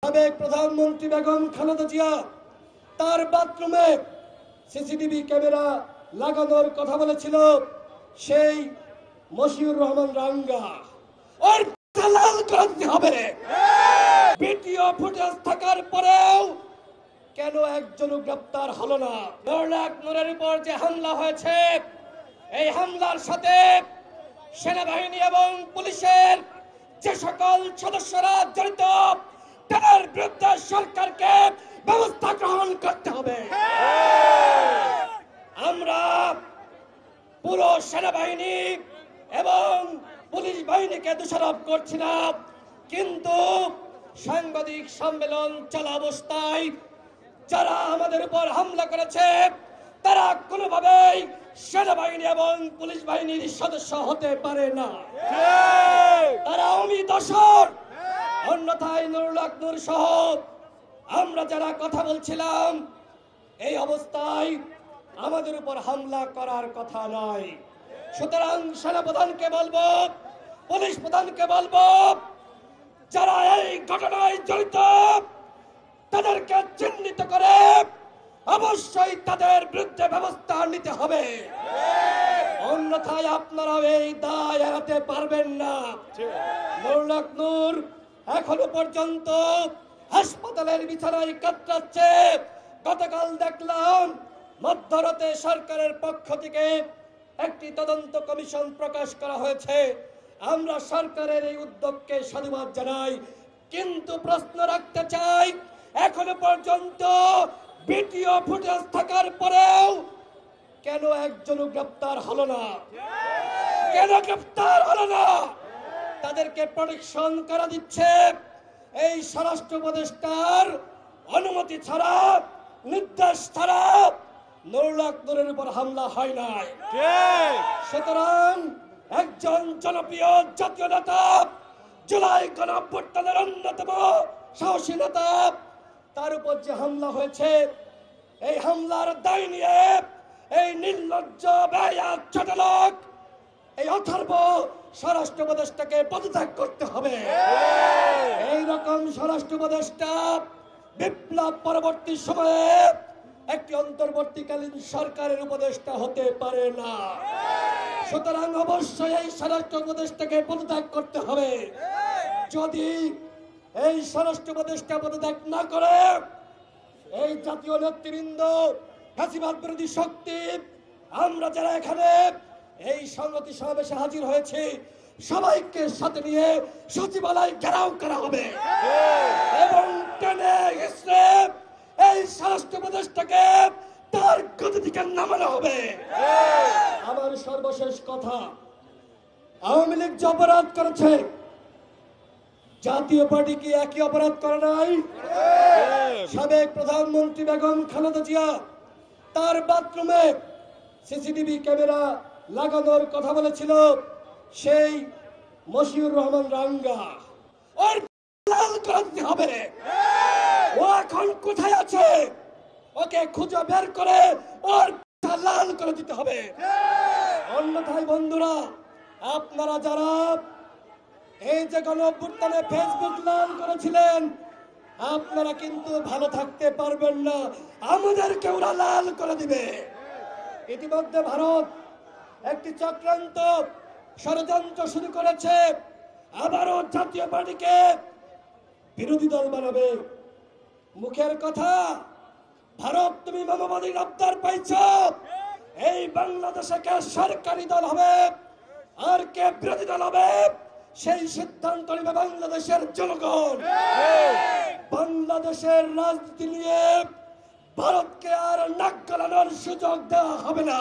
সাবেক প্রধানমন্ত্রী বেগম খালেদা জিয়া তার বাথরুমে সিসিটিভি ক্যামেরা লাগানোর কথা বলেছিল সেই মশিউর রহমান রাঙ্গা ওর লাল করতে হবে। ভিডিও ফুটেজ থাকার পরেও কেন একজনও গ্রেপ্তার হলো না? নূরের উপর যে হামলা হয়েছে, এই হামলার সাথে সেনাবাহিনী এবং পুলিশের যে সকল সদস্যরা জড়িত তাদের বিরুদ্ধে সরকারকে ব্যবস্থা গ্রহণ করতে হবে। আমরা পুরো সেনাবাহিনী এবং পুলিশ বাহিনীকে দোষারোপ করছি না, কিন্তু সাংবাদিক সম্মেলন চলা অবস্থায় যারা আমাদের উপর হামলা করেছে তারা কোনোভাবেই সেনাবাহিনী এবং পুলিশ বাহিনীর সদস্য হতে পারে না। তারা আওয়ামী দোসর। অন্যথায় নুরুল হক নূর সহ আমরা যারা কথা বলছিলাম, এই অবস্থায় আমাদের উপর হামলা করার কথা নয়। সুতরাং সেনাপ্রধানকে বলবো, পুলিশ প্রধানকে বলবো, যারা এই ঘটনায় জড়িত তাদেরকে চিহ্নিত করে অবশ্যই তাদের বিরুদ্ধে ব্যবস্থা নিতে হবে। অন্যথায় আপনারা এই দায় এড়াতে পারবেন না। নুরুল হক নূর এখনো পর্যন্ত হাসপাতালের বিছানায় কাতরাচ্ছে। গতকাল দেখলাম মধ্যরাতে সরকারের পক্ষ থেকে একটি তদন্ত কমিশন প্রকাশ করা হয়েছে। আমরা সরকারের এই উদ্যোগকে সাধুবাদ জানাই, কিন্তু প্রশ্ন রাখতে চাই, এখনো পর্যন্ত ভিডিও ফুটেজ থাকার পরেও কেন একজনও গ্রেপ্তার হলো না? কেন গ্রেপ্তার হলো না? তাদেরকে প্রোটেকশন করা দিচ্ছে এই স্বরাষ্ট্র উপদেষ্টার অনুমতি ছাড়া, নির্দেশ ছাড়া নুরুল হক নূরের উপর হামলা হয় নাই। সুতরাং একজন জনপ্রিয় জাতীয় নেতা, জুলাই গণঅভ্যুত্থানের অন্যতম সাহসী নেতা, তার উপর যে হামলা হয়েছে, এই হামলার দায় নিয়ে এই নির্লজ্জ বেয়াদব ছোট লোক, এই অথর্ব স্বরাষ্ট্র উপদেষ্টাকে পদত্যাগ করতে হবে। এইরকম স্বরাষ্ট্র উপদেষ্টা বিপ্লব পরবর্তী সময়ে একটি অন্তর্বর্তীকালীন সরকারের উপদেষ্টা হতে পারে না। সুতরাং অবশ্যই এই স্বরাষ্ট্র উপদেষ্টাকে পদত্যাগ করতে হবে। যদি এই স্বরাষ্ট্র উপদেষ্টা পদত্যাগ না করে, এই জাতীয় নেতৃবৃন্দ, ফ্যাসিবাদ বিরোধী শক্তি, আমরা যারা এখানে এই সংহতি সমাবেশে হাজির হয়েছি, সবাইকে সাথে নিয়ে সচিবালয় ঘেরাও করা হবে এবং টেনে হিসেবে এই স্বরাষ্ট্র উপদেষ্টাকে তার গদি থেকে নামানো হবে। আমার সর্বশেষ কথা, আওয়ামী লীগ যে অপরাধ করেছে, জাতীয় পার্টি কি একই অপরাধ করে নাই? সাবেক প্রধানমন্ত্রী বেগম খালেদা জিয়া তার বাথরুমে সিসিটিভি ক্যামেরা লাগানোর কথা বলেছিল সেই মশিউর রহমান রাঙ্গা ওর লাল করতে হবে। ও এখন কোথায় আছে? ওকে খুঁজে বের করে ওর লাল করে দিতে হবে। অন্যথায় বন্ধুরা, আপনারা যারা এই যে গণঅভ্যুত্থানে ফেসবুক লাল করেছিলেন, আপনারা কিন্তু ভালো থাকতে পারবেন না, আমাদেরকে ওরা লাল করে দিবে। ইতিমধ্যে ভারত একটি চক্রান্ত ষড়যন্ত্র শুরু করেছে, আবারও জাতীয় পার্টিকে বিরোধী দল বানাবে। মুখের কথা, ভারত তুমি মানবাধিক আবদার পাইছ, এই বাংলাদেশে কে সরকারি দল হবে আর কে বিরোধী দল হবে সেই সিদ্ধান্ত নেবে বাংলাদেশের জনগণ। বাংলাদেশের রাজনীতি নিয়ে ভারতকে আর নাক গলানোর সুযোগ দেওয়া হবে না।